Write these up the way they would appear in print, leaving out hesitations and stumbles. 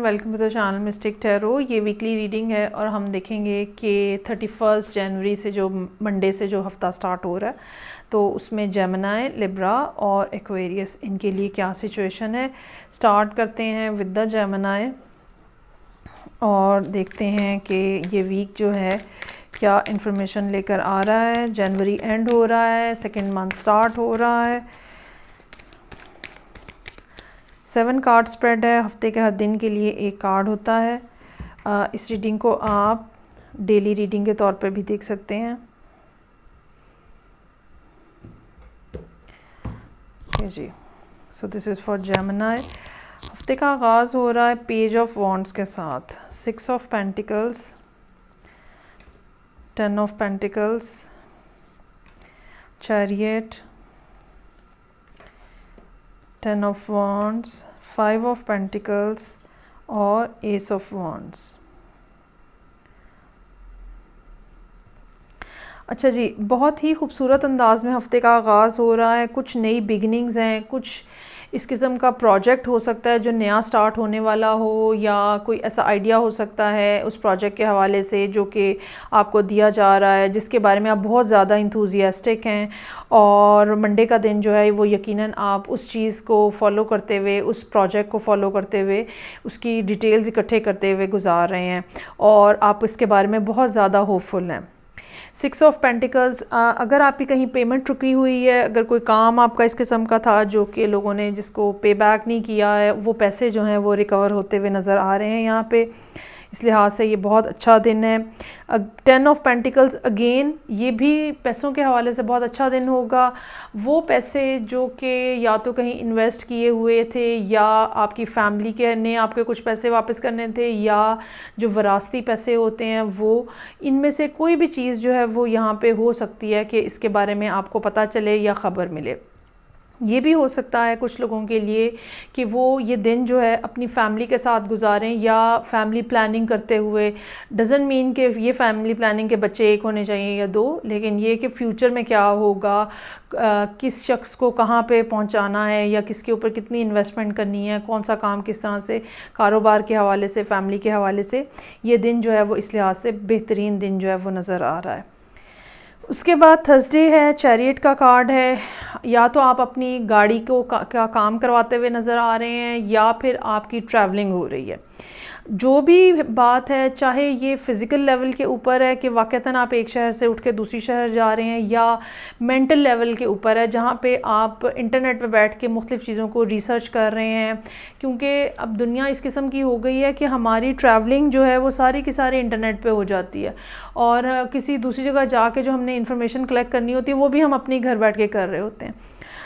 Welcome to the channel Mystic Tarot. ये weekly reading है और हम देखेंगे कि 31 जनवरी से जो मंडे से जो हफ्ता स्टार्ट हो रहा है तो उसमें जेमिनी, लिब्रा और एक्वेरियस इनके लिए क्या सिचुएशन है। स्टार्ट करते हैं विद द जेमिनी और देखते हैं कि ये वीक जो है क्या इन्फॉर्मेशन लेकर आ रहा है। जनवरी एंड हो रहा है, सेकेंड मंथ स्टार्ट हो रहा है। 7 कार्ड स्प्रेड है, हफ्ते के हर दिन के लिए एक कार्ड होता है। इस रीडिंग को आप डेली रीडिंग के तौर पर भी देख सकते हैं। जी, so this is for Gemini. हफ्ते का आगाज़ हो रहा है पेज ऑफ वॉन्ड्स के साथ, 6 of pentacles, 10 of pentacles, chariot, 10 of wands, 5 of pentacles और एस ऑफ वॉन्ड्स। अच्छा जी, बहुत ही खूबसूरत अंदाज में हफ्ते का आगाज़ हो रहा है। कुछ नई बिगिनिंग्स हैं, कुछ इस किस्म का प्रोजेक्ट हो सकता है जो नया स्टार्ट होने वाला हो, या कोई ऐसा आइडिया हो सकता है उस प्रोजेक्ट के हवाले से जो कि आपको दिया जा रहा है, जिसके बारे में आप बहुत ज़्यादा इंथुजियास्टिक हैं। और मंडे का दिन जो है वो यकीनन आप उस चीज़ को फॉलो करते हुए, उस प्रोजेक्ट को फॉलो करते हुए, उसकी डिटेल्स इकट्ठे करते हुए गुजार रहे हैं और आप इसके बारे में बहुत ज़्यादा होपफुल हैं। 6 ऑफ पेंटिकल्स, अगर आपकी कहीं पेमेंट रुकी हुई है, अगर कोई काम आपका इस किस्म का था जो कि लोगों ने जिसको पे बैक नहीं किया है, वो पैसे जो हैं वो रिकवर होते हुए नज़र आ रहे हैं यहाँ पे। इस लिहाज से ये बहुत अच्छा दिन है। 10 ऑफ पेंटिकल्स अगेन, ये भी पैसों के हवाले से बहुत अच्छा दिन होगा। वो पैसे जो कि या तो कहीं इन्वेस्ट किए हुए थे, या आपकी फैमिली के ने आपके कुछ पैसे वापस करने थे, या जो विरासती पैसे होते हैं वो, इनमें से कोई भी चीज़ जो है वो यहाँ पे हो सकती है कि इसके बारे में आपको पता चले या ख़बर मिले। ये भी हो सकता है कुछ लोगों के लिए कि वो ये दिन जो है अपनी फैमिली के साथ गुजारें, या फैमिली प्लानिंग करते हुए। डज़न्ट मीन कि ये फैमिली प्लानिंग के बच्चे एक होने चाहिए या 2, लेकिन ये कि फ्यूचर में क्या होगा, किस शख्स को कहाँ पे पहुँचाना है, या किसके ऊपर कितनी इन्वेस्टमेंट करनी है, कौन सा काम किस तरह से, कारोबार के हवाले से, फैमिली के हवाले से ये दिन जो है वो इस लिहाज से बेहतरीन दिन जो है वो नज़र आ रहा है। उसके बाद थर्सडे है, चैरियट का कार्ड है। या तो आप अपनी गाड़ी को का काम करवाते हुए नज़र आ रहे हैं, या फिर आपकी ट्रैवलिंग हो रही है। जो भी बात है, चाहे ये फ़िज़िकल लेवल के ऊपर है कि वाक़तन आप एक शहर से उठ के दूसरी शहर जा रहे हैं, या मेंटल लेवल के ऊपर है जहाँ पे आप इंटरनेट पे बैठ के मुख्तलिफ़ चीज़ों को रिसर्च कर रहे हैं। क्योंकि अब दुनिया इस किस्म की हो गई है कि हमारी ट्रैवलिंग जो है वो सारी की सारी इंटरनेट पे हो जाती है, और किसी दूसरी जगह जाके जो हमने इंफॉर्मेशन कलेक्ट करनी होती है वो भी हम अपनी घर बैठ के कर रहे होते हैं।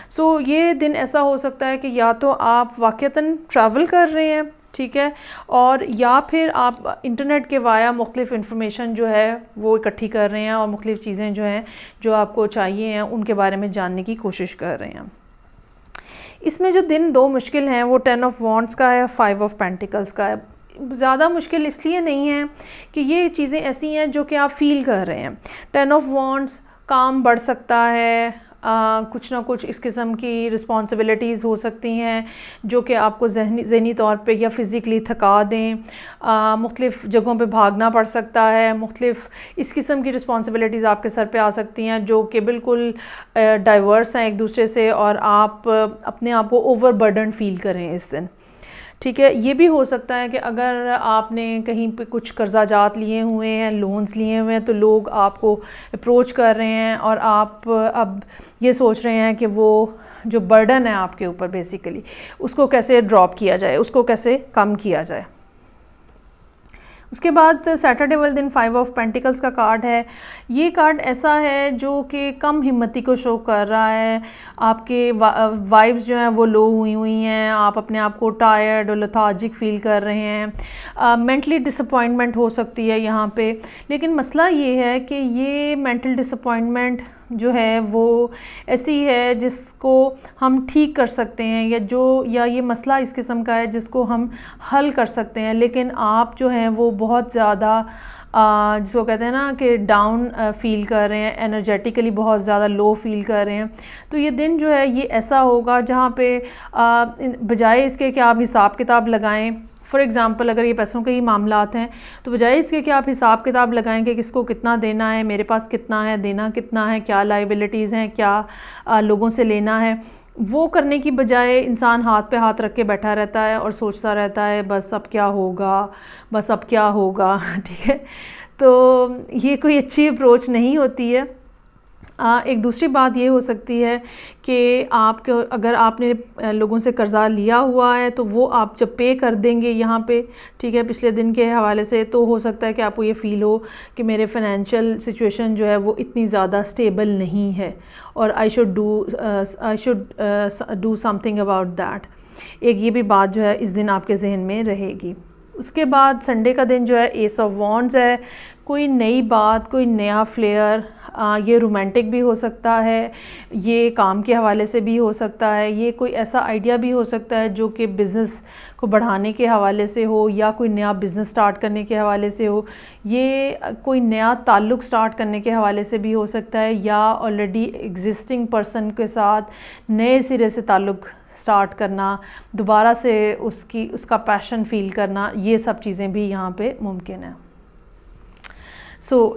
सो ये दिन ऐसा हो सकता है कि या तो आप वाक़तन ट्रैवल कर रहे हैं, ठीक है, और या फिर आप इंटरनेट के वाया मुख्तलिफ़ इन्फॉर्मेशन जो है वो इकट्ठी कर रहे हैं, और मुख्तलिफ़ चीज़ें जो हैं जो आपको चाहिए हैं उनके बारे में जानने की कोशिश कर रहे हैं। इसमें जो दिन 2 मुश्किल हैं वो 10 ऑफ वॉन्ड्स का है, 5 ऑफ पेंटिकल्स का है। ज़्यादा मुश्किल इसलिए नहीं है कि ये चीज़ें ऐसी हैं जो कि आप फील कर रहे हैं। 10 ऑफ वॉन्ड्स, काम बढ़ सकता है, कुछ ना कुछ इस किस्म की रिस्पॉन्सिबिलिटीज़ हो सकती हैं जो कि आपको ज़हनी तौर पे या फ़िज़िकली थका दें। मुख्तलिफ़ जगहों पे भागना पड़ सकता है, मुख्तलिफ़ इस किस्म की रिस्पॉन्सिबिलिटीज़ आपके सर पे आ सकती हैं जो कि बिल्कुल डाइवर्स हैं एक दूसरे से, और आप अपने आप को ओवरबर्डन फ़ील करें इस दिन, ठीक है। ये भी हो सकता है कि अगर आपने कहीं पे कुछ कर्जा जात लिए हुए हैं, लोन्स लिए हुए हैं, तो लोग आपको अप्रोच कर रहे हैं और आप अब ये सोच रहे हैं कि वो जो बर्डन है आपके ऊपर बेसिकली उसको कैसे ड्रॉप किया जाए, उसको कैसे कम किया जाए। उसके बाद सैटरडे वाले दिन 5 ऑफ पेंटिकल्स का कार्ड है। ये कार्ड ऐसा है जो कि कम हिम्मती को शो कर रहा है। आपके वाइब्स जो हैं वो लो हुई हैं, आप अपने आप को टायर्ड और लेथार्जिक फ़ील कर रहे हैं। मेंटली डिसअपॉइंटमेंट हो सकती है यहाँ पे, लेकिन मसला ये है कि ये मेंटल डिसअपॉइंटमेंट जो है वो ऐसी है जिसको हम ठीक कर सकते हैं, या ये मसला इस किस्म का है जिसको हम हल कर सकते हैं, लेकिन आप जो हैं वो बहुत ज़्यादा जिसको कहते हैं ना कि डाउन फ़ील कर रहे हैं, एनर्जेटिकली बहुत ज़्यादा लो फ़ील कर रहे हैं। तो ये दिन जो है ये ऐसा होगा जहाँ पे बजाय इसके कि आप हिसाब किताब लगाएं, फॉर एग्ज़ाम्पल अगर ये पैसों के ही मामलात हैं तो बजाय इसके कि आप हिसाब किताब लगाएं कि किसको कितना देना है, मेरे पास कितना है, देना कितना है, क्या लाइबिलिटीज़ हैं, क्या लोगों से लेना है, वो करने की बजाय इंसान हाथ पे हाथ रख के बैठा रहता है और सोचता रहता है बस अब क्या होगा, बस अब क्या होगा। ठीक है, तो ये कोई अच्छी अप्रोच नहीं होती है। एक दूसरी बात ये हो सकती है कि आपके अगर आपने लोगों से कर्ज़ा लिया हुआ है तो वो आप जब पे कर देंगे यहाँ पे, ठीक है, पिछले दिन के हवाले से, तो हो सकता है कि आपको ये फ़ील हो कि मेरे फाइनेंशियल सिचुएशन जो है वो इतनी ज़्यादा स्टेबल नहीं है और I should do something about that. एक ये भी बात जो है इस दिन आपके जहन में रहेगी। उसके बाद संडे का दिन जो है एस ऑफ वॉन्ड्स है, कोई नई बात, कोई नया फ्लेयर, ये रोमांटिक भी हो सकता है, ये काम के हवाले से भी हो सकता है, ये कोई ऐसा आइडिया भी हो सकता है जो कि बिज़नेस को बढ़ाने के हवाले से हो या कोई नया बिज़नेस स्टार्ट करने के हवाले से हो, ये कोई नया ताल्लुक़ स्टार्ट करने के हवाले से भी हो सकता है, या ऑलरेडी एग्जिस्टिंग पर्सन के साथ नए सिरे से ताल्लुक़ स्टार्ट करना, दोबारा से उसका पैशन फील करना, ये सब चीज़ें भी यहाँ पे मुमकिन है।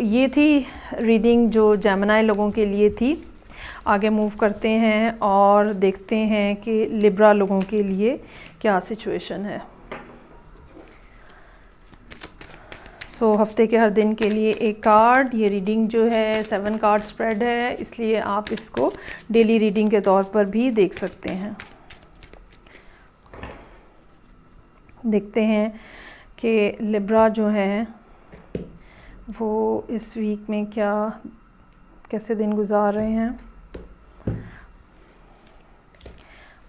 ये थी रीडिंग जो जेमिनी लोगों के लिए थी। आगे मूव करते हैं और देखते हैं कि लिब्रा लोगों के लिए क्या सिचुएशन है। हफ्ते के हर दिन के लिए एक कार्ड। ये रीडिंग जो है 7 कार्ड स्प्रेड है, इसलिए आप इसको डेली रीडिंग के तौर पर भी देख सकते हैं। देखते हैं कि लिब्रा जो है वो इस वीक में कैसे दिन गुजार रहे हैं।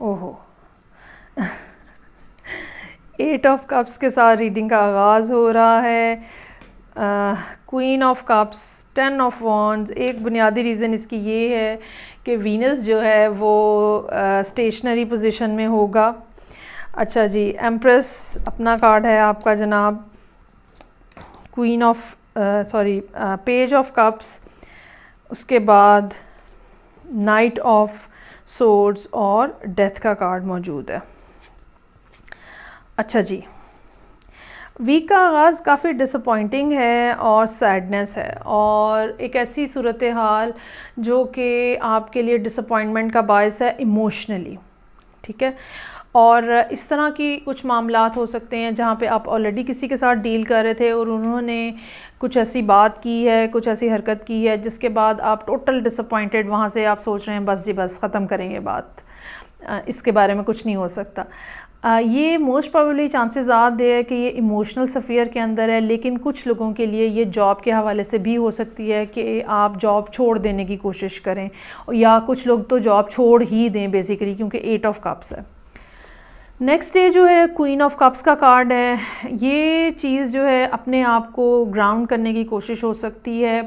ओहो 8 ऑफ कप्स के साथ रीडिंग का आगाज़ हो रहा है। Queen of cups, 10 of wands. एक बुनियादी रीज़न इसकी ये है कि वीनस जो है वो स्टेशनरी पोजीशन में होगा। अच्छा जी, एम्प्रेस अपना कार्ड है आपका जनाब। Queen of page of cups, उसके बाद नाइट ऑफ सोर्ड्स और डेथ का कार्ड मौजूद है। अच्छा जी, वीक का आगाज़ काफ़ी डिसअपॉइंटिंग है और सैडनेस है, और एक ऐसी सूरत हाल जो कि आपके लिए डिसअपॉइंटमेंट का बायस है इमोशनली। ठीक है, और इस तरह की कुछ मामलात हो सकते हैं जहाँ पे आप ऑलरेडी किसी के साथ डील कर रहे थे और उन्होंने कुछ ऐसी बात की है, कुछ ऐसी हरकत की है जिसके बाद आप टोटल डिसअपॉइंटेड, वहाँ से आप सोच रहे हैं बस जी बस ख़त्म करेंगे बात, इसके बारे में कुछ नहीं हो सकता। ये मोस्ट प्रोबेबली चांसेस ज़्यादा है कि ये इमोशनल सफ़ियर के अंदर है, लेकिन कुछ लोगों के लिए ये जॉब के हवाले से भी हो सकती है कि आप जॉब छोड़ देने की कोशिश करें, या कुछ लोग तो जॉब छोड़ ही दें बेसिकली, क्योंकि 8 ऑफ कप्स है। नेक्स्ट डे जो है क्वीन ऑफ कप्स का कार्ड है। ये चीज़ जो है अपने आप को ग्राउंड करने की कोशिश हो सकती है,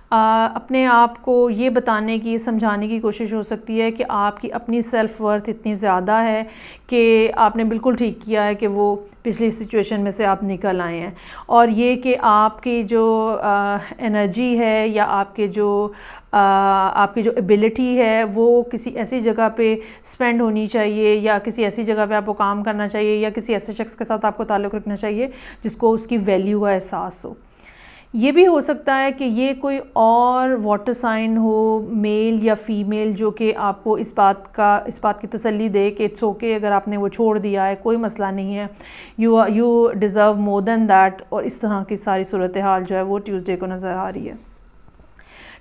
अपने आप को ये बताने की, समझाने की कोशिश हो सकती है कि आपकी अपनी सेल्फ़ वर्थ इतनी ज़्यादा है कि आपने बिल्कुल ठीक किया है कि वो पिछली सिचुएशन में से आप निकल आए हैं, और ये कि आपकी जो एनर्जी है या आपकी जो एबिलिटी है वो किसी ऐसी जगह पे स्पेंड होनी चाहिए, या किसी ऐसी जगह पे आपको काम करना चाहिए, या किसी ऐसे शख्स के साथ आपको ताल्लुक़ रखना चाहिए जिसको उसकी वैल्यू का एहसास हो। ये भी हो सकता है कि ये कोई और वाटर साइन हो, मेल या फीमेल, जो कि आपको इस बात की तसल्ली दे कि इट्स ओके, अगर आपने वो छोड़ दिया है कोई मसला नहीं है, you deserve more than that, और इस तरह की सारी सूरत हाल जो है वो ट्यूसडे को नज़र आ रही है।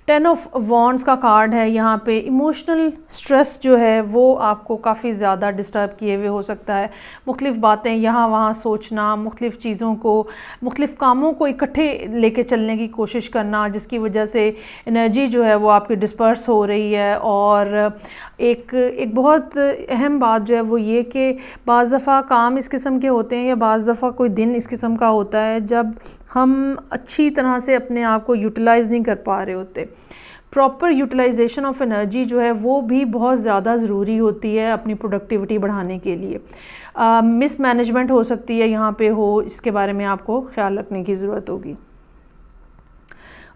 10 ऑफ वॉन्ड्स का कार्ड है यहाँ पे। इमोशनल स्ट्रेस जो है वो आपको काफ़ी ज़्यादा डिस्टर्ब किए हुए हो सकता है। मुख्तलिफ़ बातें यहाँ वहाँ सोचना, मुख्तलिफ़ चीज़ों को, मुख्तलिफ़ कामों को इकट्ठे लेके चलने की कोशिश करना, जिसकी वजह से एनर्जी जो है वो आपकी डिस्पर्स हो रही है। और एक बहुत अहम बात जो है वो ये कि बाज़ दफ़ा काम इस किस्म के होते हैं, या बाज़ दफ़ा कोई दिन इस किस्म का होता है जब हम अच्छी तरह से अपने आप को यूटिलाइज़ नहीं कर पा रहे होते। प्रॉपर यूटिलाइजेशन ऑफ एनर्जी जो है वो भी बहुत ज़्यादा ज़रूरी होती है अपनी प्रोडक्टिविटी बढ़ाने के लिए। मिस मैनेजमेंट हो सकती है यहाँ पे हो, इसके बारे में आपको ख्याल रखने की ज़रूरत होगी।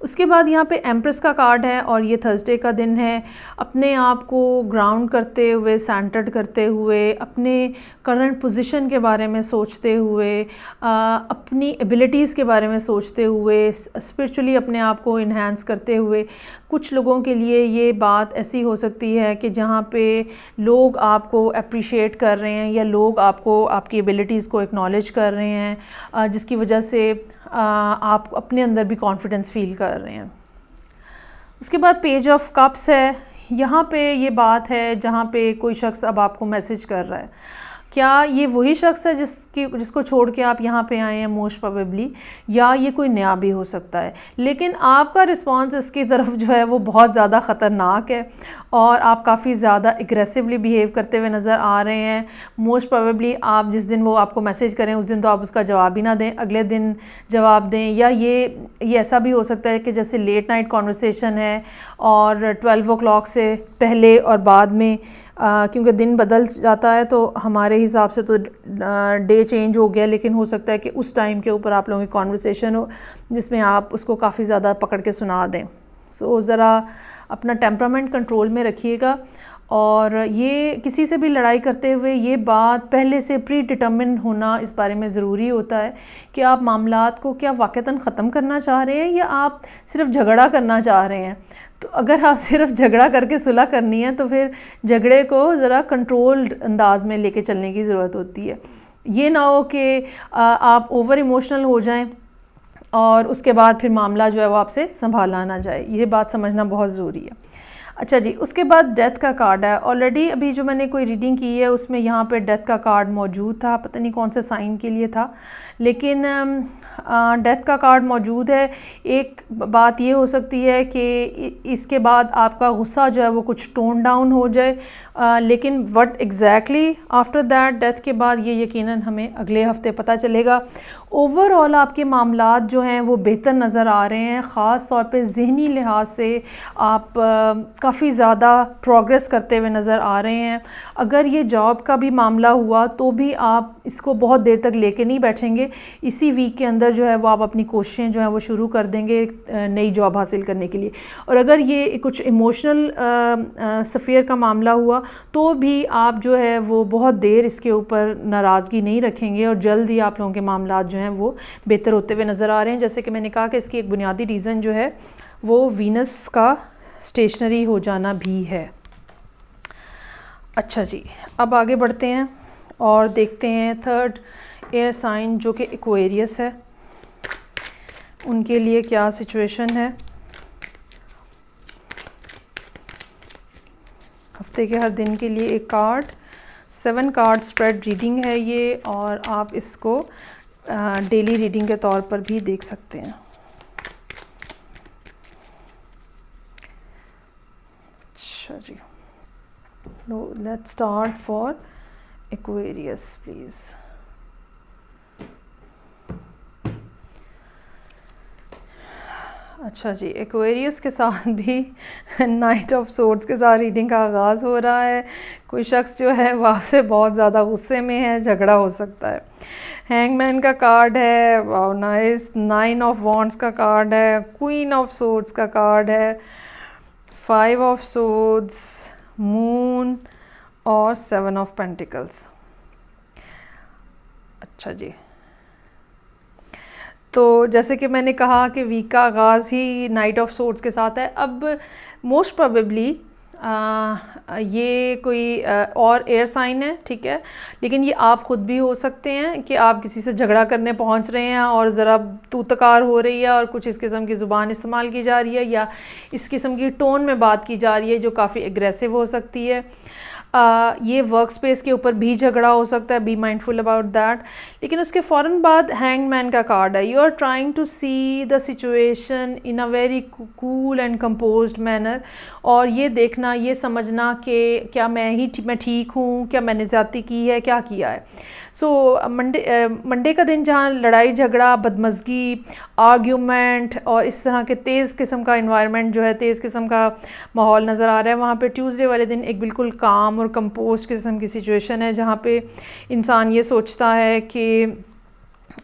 उसके बाद यहाँ पे एम्प्रेस का कार्ड है और ये थर्सडे का दिन है। अपने आप को ग्राउंड करते हुए, सेंटर्ड करते हुए, अपने करंट पोजीशन के बारे में सोचते हुए, अपनी एबिलिटीज़ के बारे में सोचते हुए, स्पिरिचुअली अपने आप को इन्हांस करते हुए। कुछ लोगों के लिए ये बात ऐसी हो सकती है कि जहाँ पे लोग आपको अप्रिशिएट कर रहे हैं या लोग आपको, आपकी एबिलिटीज़ को एक्नॉलेज कर रहे हैं, जिसकी वजह से आप अपने अंदर भी कॉन्फिडेंस फील कर रहे हैं। उसके बाद पेज ऑफ कप्स है। यहाँ पे ये बात है जहाँ पे कोई शख्स अब आपको मैसेज कर रहा है। क्या ये वही शख्स है जिसको छोड़ के आप यहाँ पे आए हैं मोस्ट प्रोबेबली, या ये कोई नया भी हो सकता है। लेकिन आपका रिस्पांस इसकी तरफ जो है वो बहुत ज़्यादा ख़तरनाक है और आप काफ़ी ज़्यादा एग्रेसिवली बिहेव करते हुए नज़र आ रहे हैं। मोस्ट प्रोबेबली आप जिस दिन वो आपको मैसेज करें उस दिन तो आप उसका जवाब ही ना दें, अगले दिन जवाब दें, या ये ऐसा भी हो सकता है कि जैसे लेट नाइट कॉन्वर्सेशन है और 12 o'clock से पहले और बाद में, क्योंकि दिन बदल जाता है तो हमारे हिसाब से तो डे चेंज हो गया, लेकिन हो सकता है कि उस टाइम के ऊपर आप लोगों की कॉन्वर्सेशन हो जिसमें आप उसको काफ़ी ज़्यादा पकड़ के सुना दें। सो ज़रा अपना टेम्परामेंट कंट्रोल में रखिएगा। और ये किसी से भी लड़ाई करते हुए ये बात पहले से प्री डिटर्मिन होना इस बारे में ज़रूरी होता है कि आप मामलात को क्या वाक़तन ख़त्म करना चाह रहे हैं या आप सिर्फ झगड़ा करना चाह रहे हैं। तो अगर आप सिर्फ झगड़ा करके सुलह करनी है तो फिर झगड़े को ज़रा कंट्रोल्ड अंदाज में लेके चलने की ज़रूरत होती है। ये ना हो कि आप ओवर इमोशनल हो जाएं और उसके बाद फिर मामला जो है वो आपसे संभाला ना जाए। ये बात समझना बहुत ज़रूरी है। अच्छा जी, उसके बाद डेथ का कार्ड है। ऑलरेडी अभी जो मैंने कोई रीडिंग की है उसमें यहाँ पे डेथ का कार्ड मौजूद था, पता नहीं कौन से साइन के लिए था, लेकिन डेथ का कार्ड मौजूद है। एक बात ये हो सकती है कि इसके बाद आपका गुस्सा जो है वो कुछ टोन डाउन हो जाए, लेकिन what exactly after that, death के बाद, ये यकीनन हमें अगले हफ्ते पता चलेगा। ओवरऑल आपके मामलात जो हैं वो बेहतर नज़र आ रहे हैं, ख़ास तौर पे ज़हनी लिहाज से आप काफ़ी ज़्यादा प्रोग्रेस करते हुए नज़र आ रहे हैं। अगर ये जॉब का भी मामला हुआ तो भी आप इसको बहुत देर तक लेके नहीं बैठेंगे, इसी वीक के अंदर जो है वो आप अपनी कोशिशें जो हैं वो शुरू कर देंगे नई जॉब हासिल करने के लिए। और अगर ये कुछ इमोशनल सफ़ेयर का मामला हुआ तो भी आप जो है वो बहुत देर इसके ऊपर नाराज़गी नहीं रखेंगे और जल्द ही आप लोगों के मामलात जो हैं वो बेहतर होते हुए नज़र आ रहे हैं। जैसे कि मैंने कहा कि इसकी एक बुनियादी रीज़न जो है वो वीनस का स्टेशनरी हो जाना भी है। अच्छा जी, अब आगे बढ़ते हैं और देखते हैं थर्ड एयर साइन जो कि एक्वेरियस है, उनके लिए क्या सिचुएशन है। हफ्ते के हर दिन के लिए एक कार्ड, 7 कार्ड स्प्रेड रीडिंग है ये, और आप इसको डेली रीडिंग के तौर पर भी देख सकते हैं। अच्छा जी, let's start for Aquarius please. अच्छा जी, एक्वेरियस के साथ भी नाइट ऑफ सोर्ड्स के साथ रीडिंग का आगाज़ हो रहा है। कोई शख्स जो है वो आपसे बहुत ज़्यादा गुस्से में है, झगड़ा हो सकता है। हैंगमैन का कार्ड है, वाओ नाइस। 9 ऑफ वॉन्ड्स का कार्ड है, क्वीन ऑफ सोर्ड्स का कार्ड है, 5 ऑफ सोर्ड्स, मून और 7 ऑफ पेंटिकल्स। अच्छा जी, तो जैसे कि मैंने कहा कि वीक का आगाज़ ही नाइट ऑफ सोर्ड्स के साथ है। अब मोस्ट प्रोबेबली ये कोई और एयर साइन है, ठीक है, लेकिन ये आप ख़ुद भी हो सकते हैं कि आप किसी से झगड़ा करने पहुंच रहे हैं और ज़रा तू तकार हो रही है और कुछ इस किस्म की ज़ुबान इस्तेमाल की जा रही है या इस किस्म की टोन में बात की जा रही है जो काफ़ी एग्रेसिव हो सकती है। ये वर्क स्पेस के ऊपर भी झगड़ा हो सकता है, बी माइंडफुल अबाउट दैट। लेकिन उसके फ़ौरन बाद हैंगमैन का कार्ड है। You are trying to see the situation in a very cool and composed manner, और ये देखना, ये समझना कि क्या मैं ठीक हूँ, क्या मैंने ज़्यादती की है, क्या किया है। सो मंडे का दिन जहाँ लड़ाई झगड़ा, बदमज़गी, आर्ग्यूमेंट और इस तरह के तेज़ किस्म का इन्वायरमेंट जो है, तेज़ किस्म का माहौल नज़र आ रहा है, वहाँ पे ट्यूसडे वाले दिन एक बिल्कुल काम और कंपोस्ट किस्म की सिचुएशन है जहाँ पे इंसान ये सोचता है कि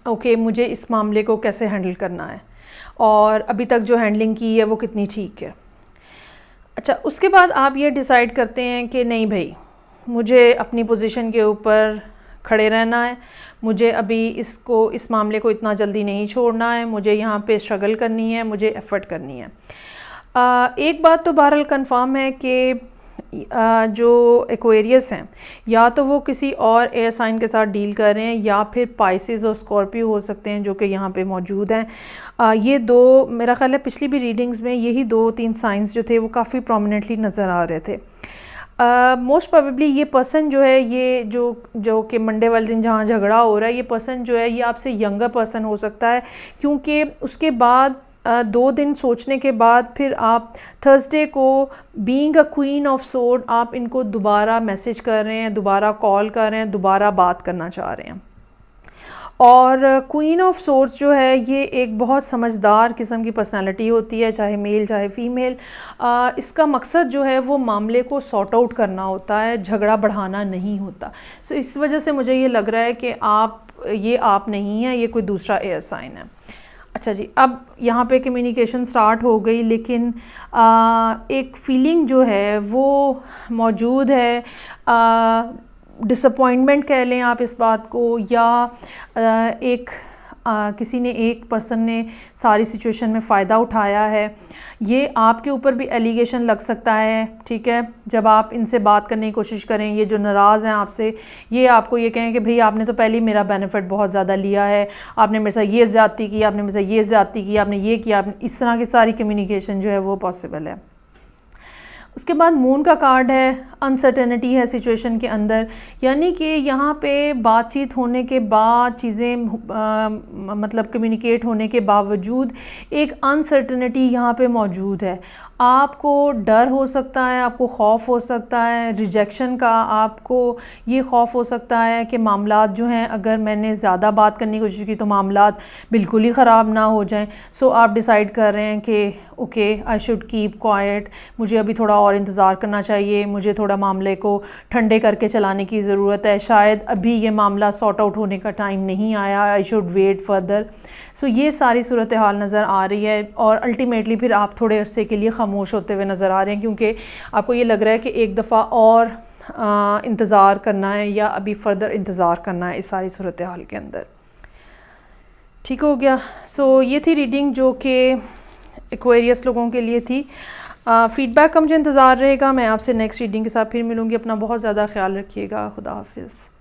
ओके मुझे इस मामले को कैसे हैंडल करना है। और अभी तक जो हैंडलिंग की है वो कितनी ठीक है। अच्छा, उसके बाद आप ये डिसाइड करते हैं कि नहीं भाई, मुझे अपनी पोजीशन के ऊपर खड़े रहना है, मुझे अभी इस मामले को इतना जल्दी नहीं छोड़ना है, मुझे यहाँ पे स्ट्रगल करनी है, मुझे एफ़र्ट करनी है। एक बात तो बहरहाल कंफर्म है कि जो एक्वेरियस हैं, या तो वो किसी और एयर साइन के साथ डील कर रहे हैं, या फिर पाइसेस और स्कॉर्पियो हो सकते हैं जो कि यहाँ पे मौजूद हैं। ये दो, मेरा ख्याल है पिछली भी रीडिंग्स में यही 2-3 साइंस जो थे वो काफ़ी प्रोमिनेंटली नज़र आ रहे थे। मोस्ट प्रोबेबली ये पर्सन जो है, ये जो कि मंडे वाले दिन जहाँ झगड़ा हो रहा है, ये पर्सन जो है ये आपसे यंगर पर्सन हो सकता है, क्योंकि उसके बाद 2 दिन सोचने के बाद फिर आप थर्सडे को being a queen of sword आप इनको दोबारा मैसेज कर रहे हैं, दोबारा कॉल कर रहे हैं, दोबारा बात करना चाह रहे हैं। और क्वीन ऑफ सोर्ड्स जो है ये एक बहुत समझदार किस्म की पर्सनालिटी होती है, चाहे मेल चाहे फीमेल। इसका मकसद जो है वो मामले को सॉर्ट आउट करना होता है, झगड़ा बढ़ाना नहीं होता। सो इस वजह से मुझे ये लग रहा है कि आप नहीं हैं, ये कोई दूसरा एयर साइन है। अच्छा जी, अब यहाँ पे कम्युनिकेशन स्टार्ट हो गई, लेकिन एक फीलिंग जो है वो मौजूद है। डिसअपॉइंटमेंट कह लें आप इस बात को, या किसी ने, एक पर्सन ने सारी सिचुएशन में फ़ायदा उठाया है। ये आपके ऊपर भी एलिगेशन लग सकता है, ठीक है। जब आप इनसे बात करने की कोशिश करें, ये जो नाराज़ हैं आपसे, ये आपको ये कहें कि भाई आपने तो पहले ही मेरा बेनिफिट बहुत ज़्यादा लिया है, आपने मेरे साथ ये ज़्यादती की, आपने मेरे साथ ये ज़्यादती की, आपने ये किया, इस तरह की सारी कम्युनिकेशन जो है वो पॉसिबल है। उसके बाद मून का कार्ड है, अनसर्टेनिटी है सिचुएशन के अंदर, यानी कि यहाँ पे बातचीत होने के बाद चीज़ें मतलब कम्युनिकेट होने के बावजूद एक अनसर्टेनिटी यहाँ पे मौजूद है। आपको डर हो सकता है, आपको खौफ हो सकता है रिजेक्शन का, आपको ये खौफ हो सकता है कि मामलात जो हैं, अगर मैंने ज़्यादा बात करने की कोशिश की तो मामलात बिल्कुल ही ख़राब ना हो जाएं। सो आप डिसाइड कर रहे हैं कि okay, I should keep quiet, मुझे अभी थोड़ा और इंतज़ार करना चाहिए, मुझे थोड़ा मामले को ठंडे करके चलाने की ज़रूरत है, शायद अभी ये मामला सॉर्ट आउट होने का टाइम नहीं आया, आई शुड वेट फर्दर। सो ये सारी सूरत हाल नज़र आ रही है, और अल्टीमेटली फिर आप थोड़े अरसे के लिए खामोश होते हुए नज़र आ रहे हैं, क्योंकि आपको ये लग रहा है कि एक दफ़ा और इंतज़ार करना है, या अभी फ़र्दर इंतज़ार करना है इस सारी सूरत हाल के अंदर। ठीक हो गया। सो ये थी रीडिंग जो कि एक्वेरियस लोगों के लिए थी। फ़ीडबैक का मुझे इंतज़ार रहेगा। मैं आपसे नेक्स्ट रीडिंग के साथ फिर मिलूँगी। अपना बहुत ज़्यादा ख्याल रखिएगा। खुदा हाफिज़।